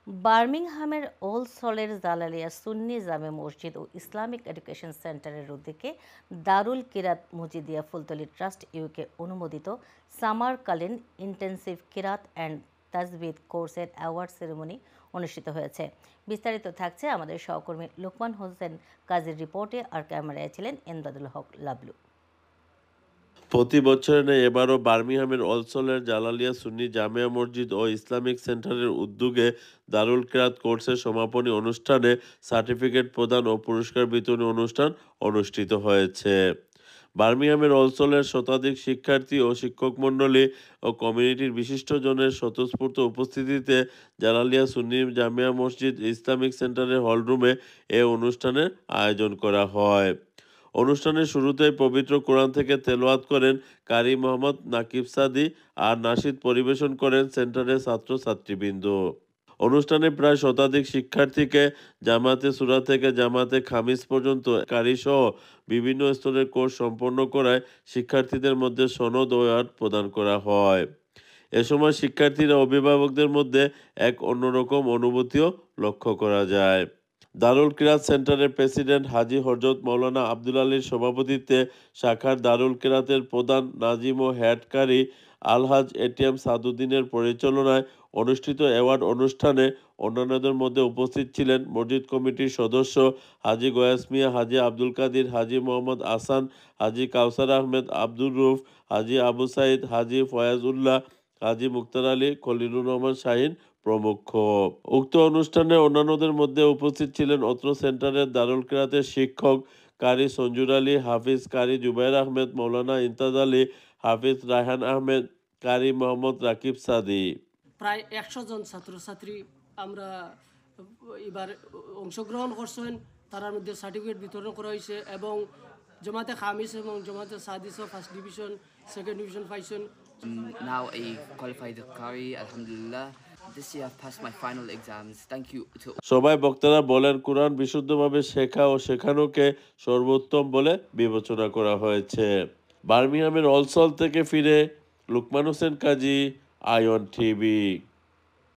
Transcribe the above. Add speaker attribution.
Speaker 1: বার্মিংহামের old সলের Jalalia সুন্নি জামে মসজিদ ও Islamic education সেন্টারের উদ্যোগে দারুল কিরাত মুজিদিয়া ফুলতলী ট্রাস্ট ইউকে অনুমোদিত সামারকালীন ইন্টেন্সিভ কিরাত অ্যান্ড তাজবিদ কোর্সের অ্যাওয়ার্ড সেরেমনি অনুষ্ঠিত হয়েছে। বিস্তারিত থাকছে আমাদের সহকর্মী লোকমান হোসেন কাজীর রিপোর্টে, আর ক্যামেরায় ছিলেন এমদাদুল হক লাবলু।
Speaker 2: প্রতি বছরের ন্যায় এবারও বার্মিংহামের অলসলের জালালিয়া সুন্নি জামিয়া মসজিদ ও ইসলামিক সেন্টারের উদ্যোগে দারুল কিরাত কোর্সের সমাপনী অনুষ্ঠানে সার্টিফিকেট প্রদান ও পুরস্কার বিতরণী অনুষ্ঠান অনুষ্ঠিত হয়েছে। বার্মিংহামের অলসলের শতাধিক শিক্ষার্থী ও শিক্ষকমণ্ডলী ও কমিউনিটির বিশিষ্টজনের স্বতঃস্ফূর্ত উপস্থিতিতে জালালিয়া সুন্নি জামিয়া মসজিদ ইসলামিক সেন্টারের হলরুমে এ অনুষ্ঠানের আয়োজন করা হয়। অনুষ্ঠানের শুরুতেই পবিত্র কোরআন থেকে তেলাওয়াত করেন কারি মোহাম্মদ নাকিব সাদি আর নাশিদ পরিবেশন করেন সেন্টারের ছাত্রছাত্রীবৃন্দ। অনুষ্ঠানে প্রায় শতাধিক শিক্ষার্থীকে জামাতে সূরা থেকে জামাতে খামিস পর্যন্ত কারিসহ বিভিন্ন স্তরের কোর্স সম্পন্ন করায় শিক্ষার্থীদের মধ্যে সনদ ও অ্যাওয়ার্ড প্রদান করা হয়। এ সময় শিক্ষার্থীরা অভিভাবকদের মধ্যে এক অন্যরকম অনুভূতিও লক্ষ্য করা যায়। দারুল কিরাত সেন্টারের প্রেসিডেন্ট হাজী হযরত মাওলানা আব্দুল আলীর সভাপতিত্বে শাখার দারুল কিরাতের প্রধান নাজিম ও হেড কারি আলহাজ এটিএম সাদুদ্দিনের পরিচালনায় অনুষ্ঠিত অ্যাওয়ার্ড অনুষ্ঠানে অন্যান্যদের মধ্যে উপস্থিত ছিলেন মসজিদ কমিটির সদস্য হাজী গয়াস মিয়া, হাজী আব্দুল কাদির, হাজী মোহাম্মদ আহসান, হাজী কাউসার আহমেদ, আব্দুর রউফ, হাজী আবু সাইদ, হাজী ফয়াজ উল্লাহ, হাজী মুক্তার আলী, খলিলুর রহমান শাহীন প্রমুখ। উক্ত অনুষ্ঠানে অন্যান্যদের মধ্যে উপস্থিত ছিলেন অত্র সেন্টারের দারুল কিরাতের শিক্ষক কারি সঞ্জুর আলী, হাফিজ কারি জুবায়ের আহমেদ, মৌলানা ইমতাজ আলী, হাফিজ রায়হান আহমেদ, কারি মোহাম্মদ রাকিব সাদি।
Speaker 3: প্রায় ১০০ জন ছাত্রছাত্রী আমরা এবার অংশগ্রহণ করছেন। তার মধ্যে সার্টিফিকেট বিতরণ করা হয়েছে এবং জামাতে খামিস এবং জামাতে সাদিসও ফার্স্ট ডিভিশন, সেকেন্ড ডিভিশন পাইছেন।
Speaker 4: Now a qualified Qari, Alhamdulillah. This year I've passed my final exams. Thank you to
Speaker 2: সবাই বক্তারা বলেন, কোরআন বিশুদ্ধভাবে শেখা ও শেখানোকে সর্বোত্তম বলে বিবেচনা করা হয়েছে। বার্মিংহামের অলসল থেকে ফিরে লোকমান হোসেন কাজী, আইওয়ান টিভি।